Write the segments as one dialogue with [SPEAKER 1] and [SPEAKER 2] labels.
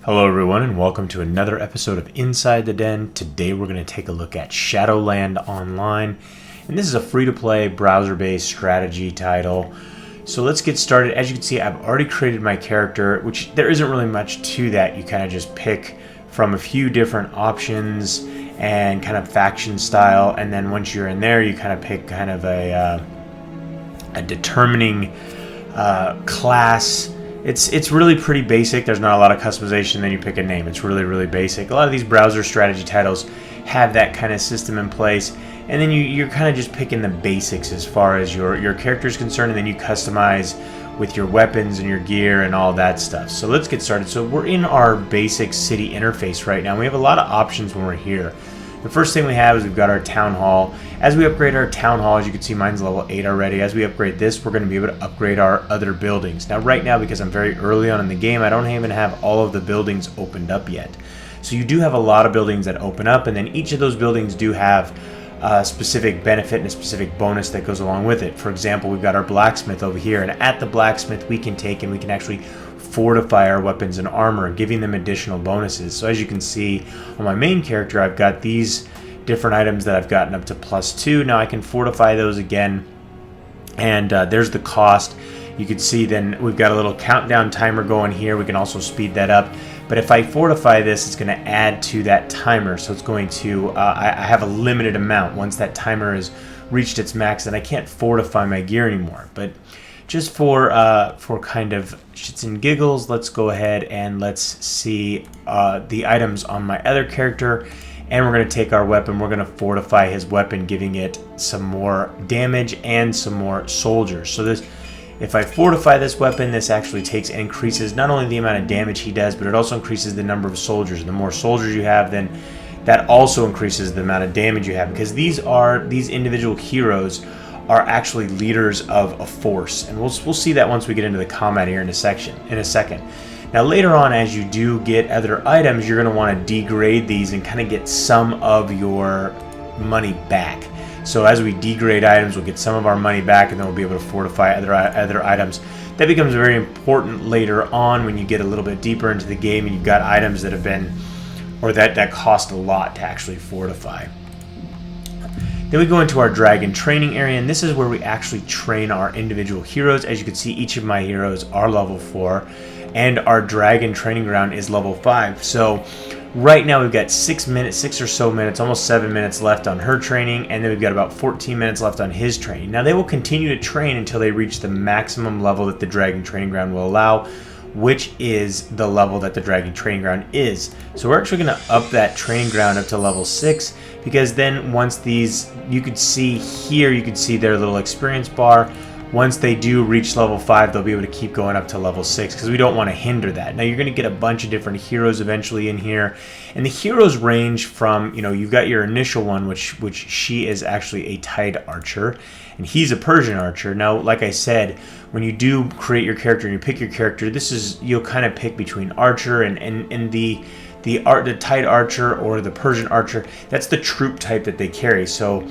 [SPEAKER 1] Hello everyone and welcome to another episode of Inside the Den. Today we're going to take a look at Shadowland Online, and this is a free-to-play browser-based strategy title. So let's get started. As you can see, I've already created my character, which there isn't really much to that. You kind of just pick from a few different options and kind of faction style, and then once you're in there you kind of pick kind of a determining class. It's really pretty basic. There's not a lot of customization. Then you pick a name. It's really basic. A lot of these browser strategy titles have that kind of system in place, and then you're kind of just picking the basics as far as your character is concerned, and then you customize with your weapons and your gear and all that stuff. So let's get started. So we're in our basic city interface right now. We have a lot of options when we're here. The first thing we have is we've got our town hall. As we upgrade our town hall, as you can see, mine's level 8 already. As we upgrade this, we're going to be able to upgrade our other buildings. Now right now, because I'm very early on in the game, I don't even have all of the buildings opened up yet. So you do have a lot of buildings that open up, and then each of those buildings do have a specific benefit and a specific bonus that goes along with it. For example, we've got our blacksmith over here, and at the blacksmith we can take and we can actually fortify our weapons and armor, giving them additional bonuses. So as you can see on my main character, I've got these different items that I've gotten up to +2. Now I can fortify those again, and there's the cost. You can see then we've got a little countdown timer going here. We can also speed that up, but if I fortify this, it's going to add to that timer. So it's going to I have a limited amount. Once that timer has reached its max, then I can't fortify my gear anymore. But just for kind of shits and giggles, let's go ahead and let's see the items on my other character, and we're going to take our weapon. We're going to fortify his weapon, giving it some more damage and some more soldiers. So this, if I fortify this weapon, this actually takes and increases not only the amount of damage he does, but it also increases the number of soldiers. And the more soldiers you have, then that also increases the amount of damage you have, because these individual heroes are actually leaders of a force, and we'll see that once we get into the combat here in a second. Now later on, as you do get other items, you're going to want to degrade these and kind of get some of your money back. So as we degrade items, we'll get some of our money back, and then we'll be able to fortify other items. That becomes very important later on when you get a little bit deeper into the game and you've got items that have been, or that cost a lot to actually fortify. Then we go into our dragon training area, and this is where we actually train our individual heroes. As you can see, each of my heroes are level 4, and our dragon training ground is level 5. So right now we've got 6 or so minutes, almost 7 minutes left on her training, and then we've got about 14 minutes left on his training. Now they will continue to train until they reach the maximum level that the dragon training ground will allow, which is the level that the dragon training ground is. So we're actually going to up that training ground up to level 6, because then once these, you could see here, you could see their little experience bar. Once they do reach level 5, they'll be able to keep going up to level 6, because we don't want to hinder that. Now you're going to get a bunch of different heroes eventually in here, and the heroes range from, you've got your initial one, which she is actually a Tide archer, and he's a Persian archer. Now, like I said, when you do create your character and you pick your character, you'll kind of pick between archer and the Tide archer or the Persian archer. That's the troop type that they carry. So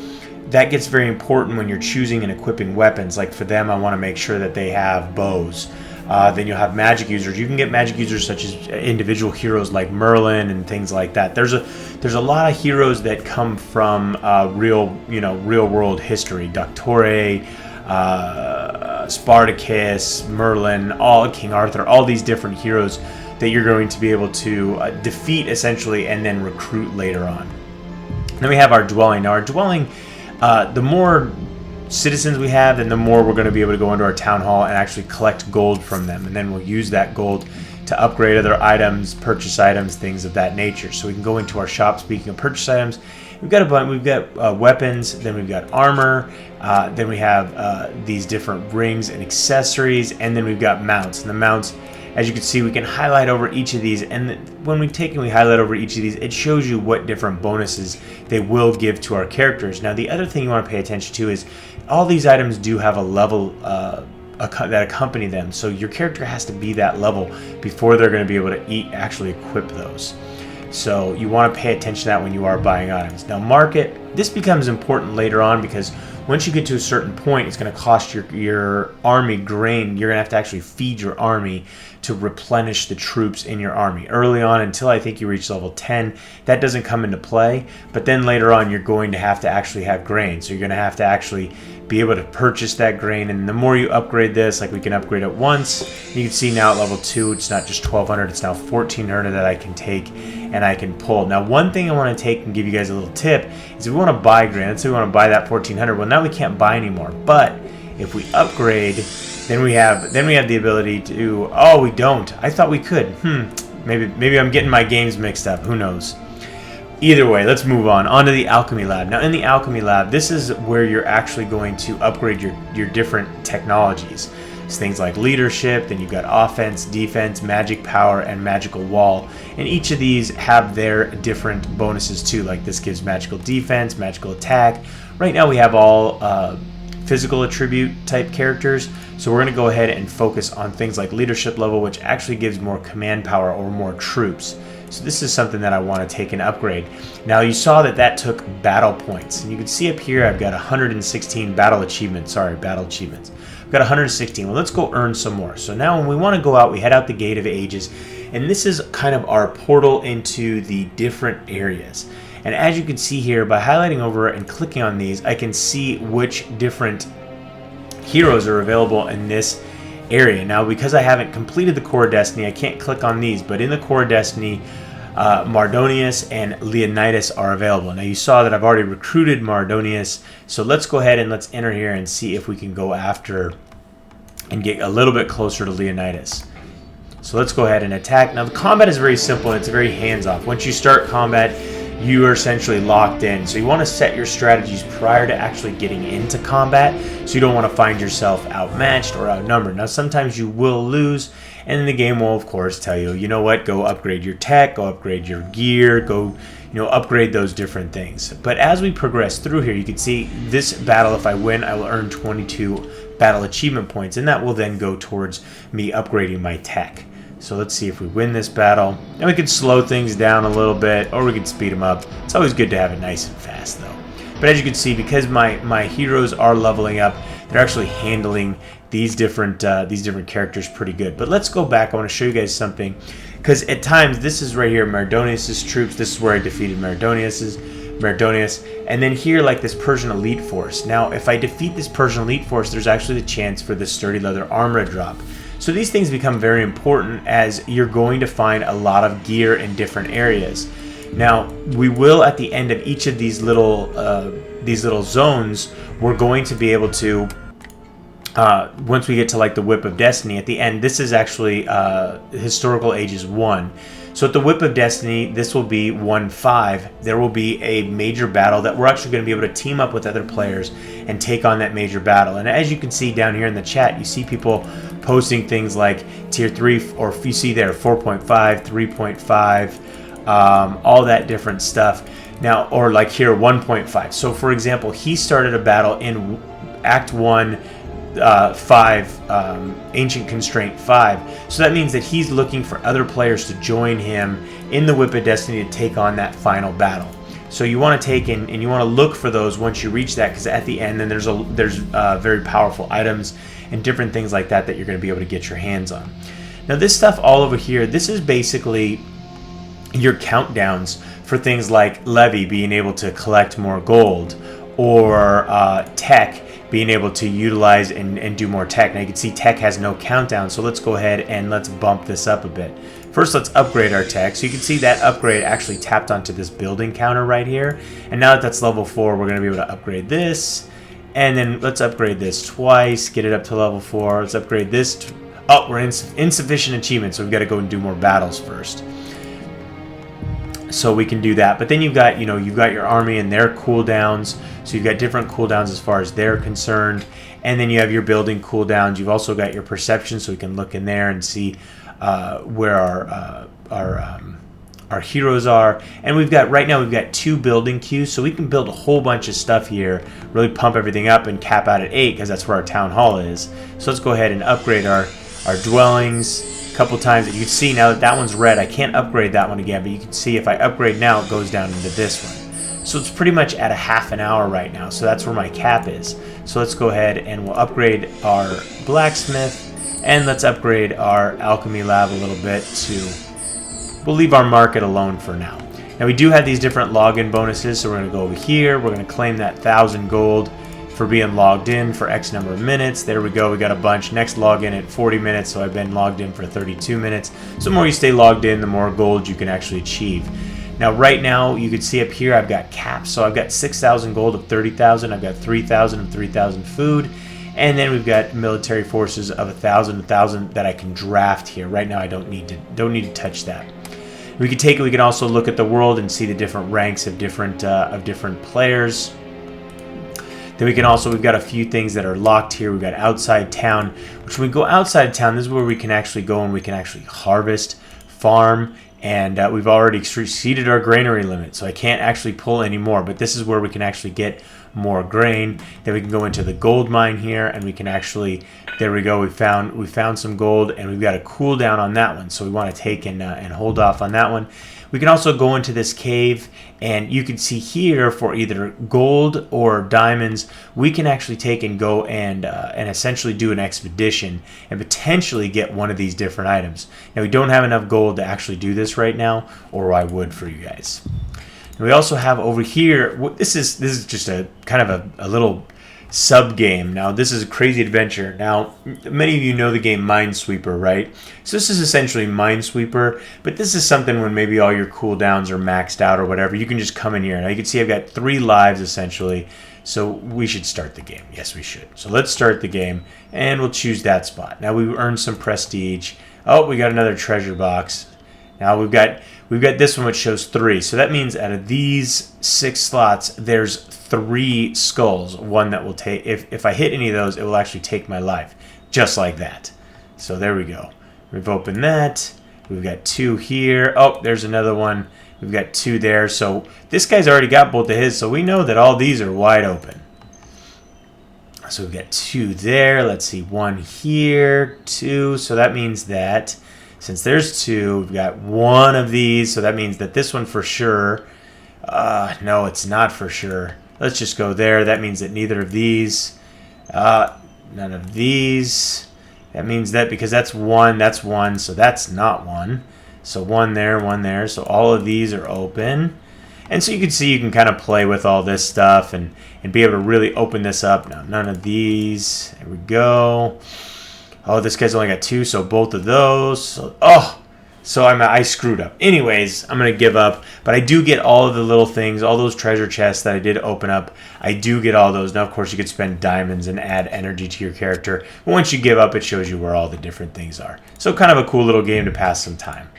[SPEAKER 1] that gets very important when you're choosing and equipping weapons. Like for them, I want to make sure that they have bows. Then you'll have magic users. You can get magic users such as individual heroes like Merlin and things like that. There's a lot of heroes that come from real world history. Doctore, Spartacus, Merlin, King Arthur, all these different heroes that you're going to be able to defeat essentially and then recruit later on. Then we have our dwelling. Now our dwelling, the more citizens we have, then the more we're going to be able to go into our town hall and actually collect gold from them, and then we'll use that gold to upgrade other items, purchase items, things of that nature. So we can go into our shop. Speaking of purchase items, we've got weapons, then we've got armor, then we have these different rings and accessories, and then we've got mounts. And the mounts, as you can see, we can highlight over each of these, and when we highlight over each of these, it shows you what different bonuses they will give to our characters. Now the other thing you want to pay attention to is all these items do have a level that accompany them, so your character has to be that level before they're going to be able to actually equip those. So you want to pay attention to that when you are buying items. Now market, this becomes important later on because once you get to a certain point, it's going to cost your army grain. You're going to have to actually feed your army to replenish the troops in your army. Early on, until I think you reach level 10, that doesn't come into play. But then later on, you're going to have to actually have grain. So you're going to have to actually be able to purchase that grain. And the more you upgrade this, like we can upgrade it once. You can see now at level 2, it's not just 1200, it's now 1400 that I can take and I can pull. Now one thing I want to take and give you guys a little tip is if we want to buy grain, let's say we want to buy that 1400, well now we can't buy anymore. But if we upgrade, then we have the ability to, oh we don't. I thought we could. Maybe I'm getting my games mixed up. Who knows? Either way, let's move on to the Alchemy Lab. Now in the Alchemy Lab, this is where you're actually going to upgrade your different technologies. It's things like leadership, then you've got offense, defense, magic power, and magical wall. And each of these have their different bonuses too, like this gives magical defense, magical attack. Right now we have all physical attribute type characters, so we're going to go ahead and focus on things like leadership level, which actually gives more command power or more troops. So this is something that I want to take and upgrade. Now you saw that took battle points, and you can see up here I've got 116 battle achievements. I've got 116. Well, let's go earn some more. So now when we want to go out, we head out the Gate of Ages, and this is kind of our portal into the different areas. And as you can see here, by highlighting over and clicking on these, I can see which different heroes are available in this area. Now, because I haven't completed the Core Destiny, I can't click on these, but in the Core Destiny, Mardonius and Leonidas are available. Now, you saw that I've already recruited Mardonius, so let's go ahead and let's enter here and see if we can go after and get a little bit closer to Leonidas. So let's go ahead and attack. Now, the combat is very simple and it's very hands-off. Once you start combat, you are essentially locked in. So you want to set your strategies prior to actually getting into combat, so you don't want to find yourself outmatched or outnumbered. Now sometimes you will lose, and then the game will of course tell you, you know what, go upgrade your tech, go upgrade your gear, go upgrade those different things. But as we progress through here, you can see this battle, if I win, I will earn 22 battle achievement points, and that will then go towards me upgrading my tech. So let's see if we win this battle. And we can slow things down a little bit, or we can speed them up. It's always good to have it nice and fast though. But as you can see, because my heroes are leveling up, they're actually handling these different characters pretty good. But let's go back. I want to show you guys something, because at times, this is right here, Mardonius' troops. This is where I defeated Mardonius, and then here, like this Persian elite force. Now, if I defeat this Persian elite force, there's actually the chance for this sturdy leather armor to drop. So these things become very important as you're going to find a lot of gear in different areas. Now, we will at the end of each of these little zones, we're going to be able to, once we get to like the Whip of Destiny, at the end, this is actually Historical Ages 1. So at the Whip of Destiny, this will be 1.5. There will be a major battle that we're actually going to be able to team up with other players and take on that major battle. And as you can see down here in the chat, you see people posting things like tier 3, or if you see there 4.5, 3.5, all that different stuff. Now, or like here 1.5. So for example, he started a battle in Act 1, 5, Ancient Constraint 5. So that means that he's looking for other players to join him in the Whip of Destiny to take on that final battle. So you want to take and you want to look for those once you reach that, because at the end then there's very powerful items and different things like that you're going to be able to get your hands on. Now this stuff all over here, this is basically your countdowns for things like Levy being able to collect more gold, or Tech being able to utilize and do more tech. Now you can see tech has no countdown, so let's go ahead and let's bump this up a bit. First, let's upgrade our tech. So you can see that upgrade actually tapped onto this building counter right here. And now that that's level 4, we're going to be able to upgrade this. And then let's upgrade this twice, get it up to level 4. Let's upgrade this. Oh, we're insufficient achievements, so we've got to go and do more battles first. So we can do that. But then you've got, you've got your army and their cooldowns. So you've got different cooldowns as far as they're concerned. And then you have your building cooldowns. You've also got your perception, so we can look in there and see where our heroes are. And right now we've got 2 building queues, so we can build a whole bunch of stuff here, really pump everything up and cap out at 8, because that's where our town hall is. So let's go ahead and upgrade our dwellings. a couple times. You can see now that that one's red. I can't upgrade that one again, but you can see if I upgrade now, it goes down into this one. So it's pretty much at a half an hour right now. So that's where my cap is. So let's go ahead and we'll upgrade our blacksmith, and let's upgrade our alchemy lab a little bit we'll leave our market alone for now. Now we do have these different login bonuses, so we're going to go over here. We're going to claim that 1,000 gold for being logged in for X number of minutes. There we go. We got a bunch. Next login at 40 minutes, so I've been logged in for 32 minutes. So the more you stay logged in, the more gold you can actually achieve. Now right now, you can see up here, I've got caps. So I've got 6,000 gold of 30,000. I've got 3,000 of 3,000 food. And then we've got military forces of 1,000 that I can draft here. Right now, I don't need to touch that. We can take it. We can also look at the world and see the different ranks of different players. Then we can also, we've got a few things that are locked here. We've got outside town, which when we go outside town, this is where we can actually go and we can actually harvest, farm, and we've already exceeded our granary limit, so I can't actually pull any more, but this is where we can actually get more grain. Then we can go into the gold mine here, and we can actually, there we go, we found some gold, and we've got a cooldown on that one, so we want to take and hold off on that one. We can also go into this cave, and you can see here for either gold or diamonds, we can actually take and go and essentially do an expedition and potentially get one of these different items. Now we don't have enough gold to actually do this right now, or I would for you guys. And we also have over here, this is just a kind of a little sub game. Now this is a crazy adventure. Now many of you know the game Minesweeper, right? So this is essentially Minesweeper, but this is something when maybe all your cooldowns are maxed out or whatever, you can just come in here. Now you can see I've got 3 lives essentially, so we should start the game. Yes, we should. So let's start the game, and we'll choose that spot. Now we earned some prestige. Oh, we got another treasure box. Now we've got this one which shows 3. So that means out of these 6 slots, there's 3 skulls. One that will take, if I hit any of those, it will actually take my life. Just like that. So there we go. We've opened that. We've got 2 here. Oh, there's another one. We've got 2 there. So this guy's already got both of his, so we know that all these are wide open. So we've got 2 there. Let's see, 1 here, 2. So that means that since there's 2, we've got 1 of these, so that means that this one for sure. No, it's not for sure. Let's just go there. That means that neither of these, none of these. That means that because that's 1, so that's not 1. So 1 there, 1 there. So all of these are open. And so you can see you can kind of play with all this stuff and be able to really open this up. Now, none of these. There we go. Oh, this guy's only got 2, so both of those. So, so I screwed up. Anyways, I'm going to give up. But I do get all of the little things, all those treasure chests that I did open up. I do get all those. Now, of course, you could spend diamonds and add energy to your character. But once you give up, it shows you where all the different things are. So kind of a cool little game to pass some time.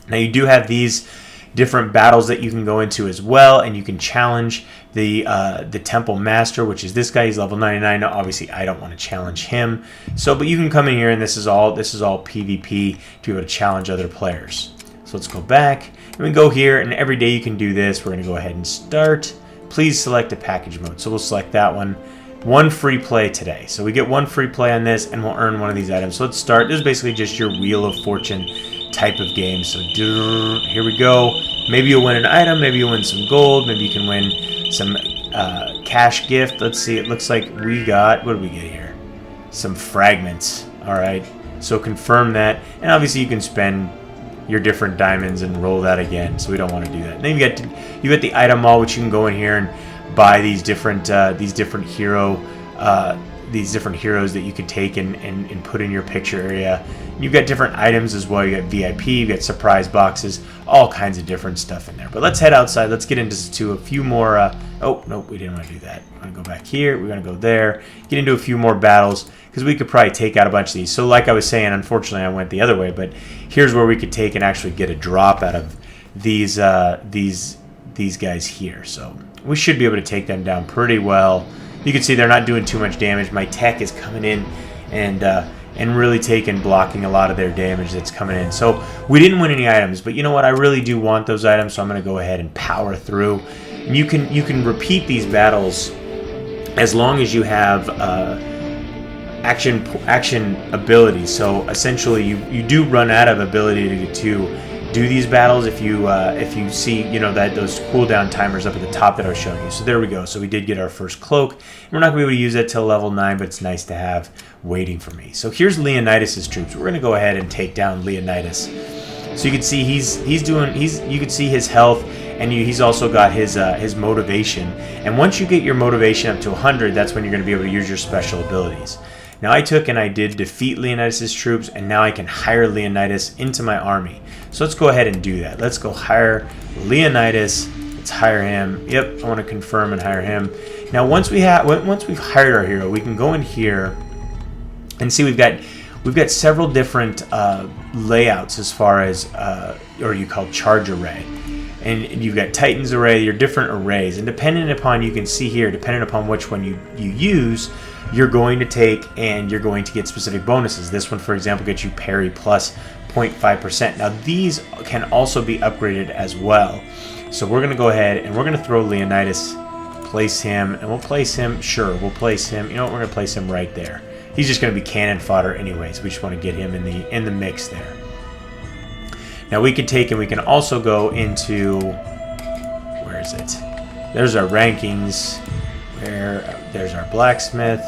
[SPEAKER 1] Now, you do have these different battles that you can go into as well, and you can challenge the temple master, which is this guy. He's level 99. Now, obviously I don't want to challenge him, but you can come in here, and this is all PvP to be able to challenge other players. So let's go back, and we go here, and every day you can do this. We're going to go ahead and start. Please select a package mode, so we'll select that one. 1 free play today, so we get 1 free play on this, and we'll earn one of these items. So let's start. This is basically just your Wheel of Fortune type of game. So here we go. Maybe you'll win an item, maybe you'll win some gold, maybe you can win some cash gift. Let's see, it looks like we got, what did we get here? Some fragments. Alright, so confirm that, and obviously you can spend your different diamonds and roll that again, so we don't want to do that. And then you get the item mall, which you can go in here and buy these different heroes that you can take and put in your picture area. You've got different items as well. You got VIP, you got surprise boxes, all kinds of different stuff in there. But let's head outside. Let's get into a few more. Oh, nope, we didn't want to do that. We're going to go back here. We're going to go there. Get into a few more battles because we could probably take out a bunch of these. So like I was saying, unfortunately I went the other way, but here's where we could take and actually get a drop out of these guys here. So we should be able to take them down pretty well. You can see they're not doing too much damage. My tech is coming in and really blocking a lot of their damage that's coming in. So we didn't win any items, but you know what? I really do want those items, so I'm going to go ahead and power through. And you can repeat these battles as long as you have action abilities. So essentially, you do run out of ability to do these battles if you see, you know, that those cooldown timers up at the top that I was showing you. So there we go. So we did get our first cloak. We're not going to be able to use that till level 9, but it's nice to have waiting for me. So here's Leonidas' troops. We're going to go ahead and take down Leonidas. So you can see you can see his health, and he's also got his motivation. And once you get your motivation up to 100, that's when you're going to be able to use your special abilities. Now I took and I did defeat Leonidas' troops, and now I can hire Leonidas into my army. So let's go ahead and do that. Let's go hire Leonidas. Let's hire him. Yep, I want to confirm and hire him. Now once we've hired our hero, we can go in here and see we've got several different layouts as far as or you call charge array. And you've got Titan's array, your different arrays, and depending upon, you can see here, depending upon which one you use, you're going to take and you're going to get specific bonuses. This one, for example, gets you parry plus 0.5%. Now these can also be upgraded as well. So we're going to go ahead and we're going to throw Leonidas, place him, and we'll place him, sure, we'll place him, you know what, we're going to place him right there. He's just going to be cannon fodder anyways. We just want to get him in the mix there. Now we can take and we can also go into, where is it? There's our rankings. There's our blacksmith.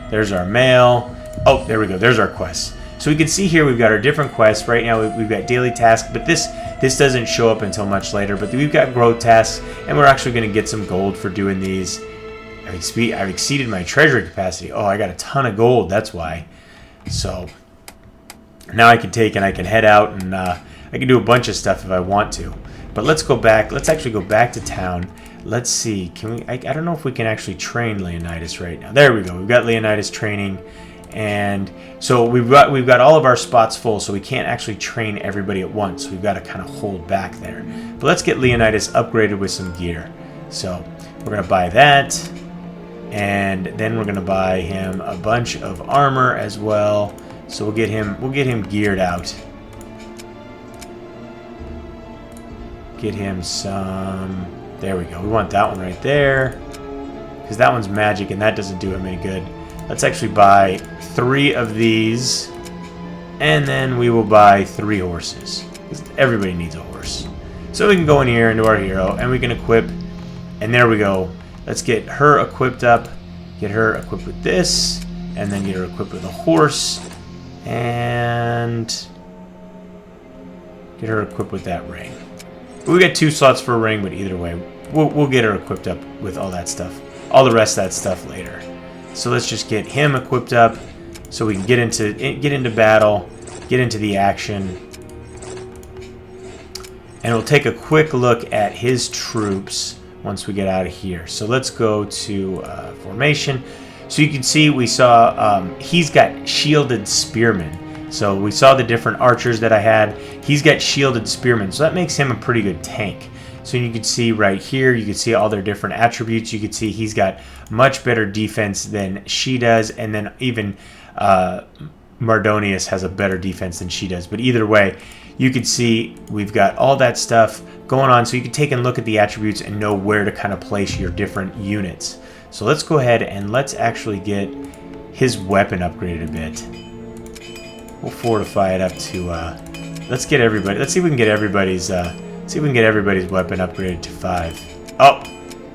[SPEAKER 1] There's our mail. Oh, there we go. There's our quests. So we can see here we've got our different quests. Right now we've got daily tasks, but this doesn't show up until much later. But we've got growth tasks, and we're actually going to get some gold for doing these. I've exceeded my treasury capacity. Oh, I got a ton of gold. That's why. So now I can take and I can head out, and I can do a bunch of stuff if I want to. But let's go back. Let's actually go back to town. Let's see. Can we? I don't know if we can actually train Leonidas right now. There we go. We've got Leonidas training, and so we've got all of our spots full. So we can't actually train everybody at once. We've got to kind of hold back there. But let's get Leonidas upgraded with some gear. So we're gonna buy that, and then we're gonna buy him a bunch of armor as well. So we'll get him geared out. Get him some. There we go. We want that one right there, because that one's magic and that doesn't do him any good. Let's actually buy 3 of these, and then we will buy 3 horses, because everybody needs a horse. So we can go in here into our hero, and we can equip, and there we go. Let's get her equipped up, get her equipped with this, and then get her equipped with a horse, and get her equipped with that ring. We got 2 slots for a ring, but either way, we'll get her equipped up with all that stuff, all the rest of that stuff later. So let's just get him equipped up, so we can get into battle, get into the action, and we'll take a quick look at his troops once we get out of here. So let's go to formation. So you can see we saw he's got shielded spearmen. So we saw the different archers that I had. He's got shielded spearmen, so that makes him a pretty good tank. So you can see right here, you can see all their different attributes. You can see he's got much better defense than she does, and then even Mardonius has a better defense than she does. But either way, you can see we've got all that stuff going on, so you can take and look at the attributes and know where to kind of place your different units. So let's go ahead and let's actually get his weapon upgraded a bit. We'll fortify it up to. Let's get everybody. Let's see if we can get everybody's. See if we can get everybody's weapon upgraded to 5. Oh,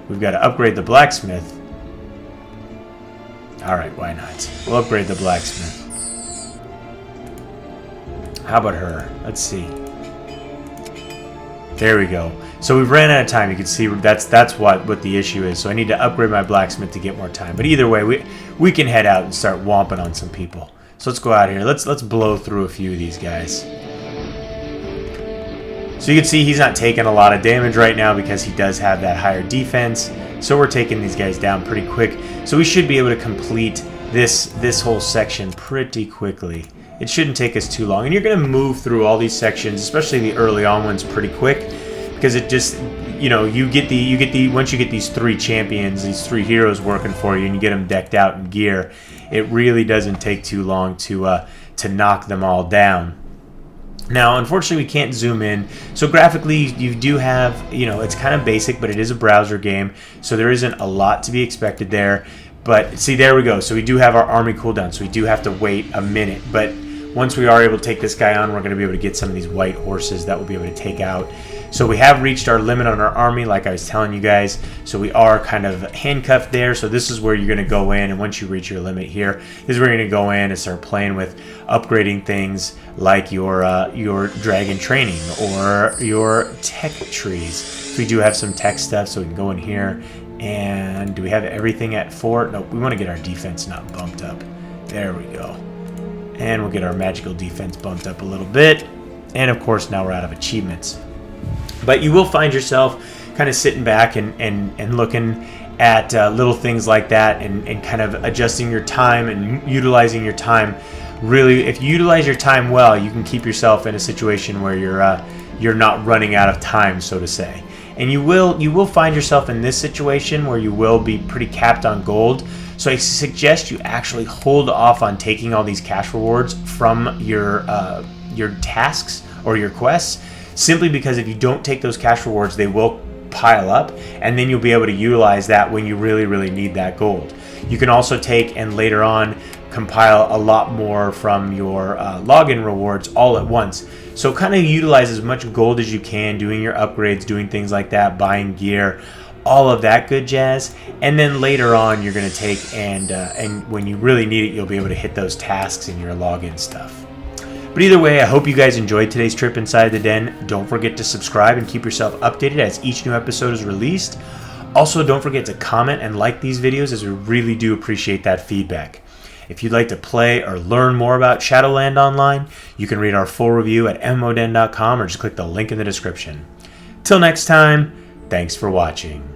[SPEAKER 1] we've got to upgrade the blacksmith. All right, why not? We'll upgrade the blacksmith. How about her? Let's see. There we go. So we've ran out of time. You can see that's what the issue is. So I need to upgrade my blacksmith to get more time. But either way, we can head out and start whomping on some people. So let's go out here. Let's blow through a few of these guys. So you can see he's not taking a lot of damage right now because he does have that higher defense. So we're taking these guys down pretty quick. So we should be able to complete this whole section pretty quickly. It shouldn't take us too long. And you're going to move through all these sections, especially the early on ones, pretty quick, because it just, you know, once you get these 3 champions, these 3 heroes working for you, and you get them decked out in gear, it really doesn't take too long to knock them all down. Now, unfortunately, we can't zoom in. So graphically, you do have, you know, it's kind of basic, but it is a browser game, so there isn't a lot to be expected there. But see, there we go. So we do have our army cooldown, so we do have to wait a minute. But once we are able to take this guy on, we're going to be able to get some of these white horses that we'll be able to take out. So we have reached our limit on our army, like I was telling you guys. So we are kind of handcuffed there. So this is where you're going to go in, and once you reach your limit here, this is where you're going to go in and start playing with upgrading things like your dragon training or your tech trees. So we do have some tech stuff, so we can go in here. And do we have everything at 4? No, we want to get our defense not bumped up. There we go. And we'll get our magical defense bumped up a little bit. And of course, now we're out of achievements. But you will find yourself kind of sitting back and looking at little things like that and kind of adjusting your time and utilizing your time. Really, if you utilize your time well, you can keep yourself in a situation where you're not running out of time, so to say. And you will find yourself in this situation where you will be pretty capped on gold. So I suggest you actually hold off on taking all these cash rewards from your tasks or your quests, simply because if you don't take those cash rewards, they will pile up, and then you'll be able to utilize that when you really need that gold. You can also take and later on compile a lot more from your login rewards all at once. So kind of utilize as much gold as you can, doing your upgrades, doing things like that, buying gear, all of that good jazz. And then later on, you're going to take and when you really need it, you'll be able to hit those tasks in your login stuff. But either way, I hope you guys enjoyed today's trip inside the den. Don't forget to subscribe and keep yourself updated as each new episode is released. Also, don't forget to comment and like these videos, as we really do appreciate that feedback. If you'd like to play or learn more about Shadowland Online, you can read our full review at MMODen.com or just click the link in the description. Till next time, thanks for watching.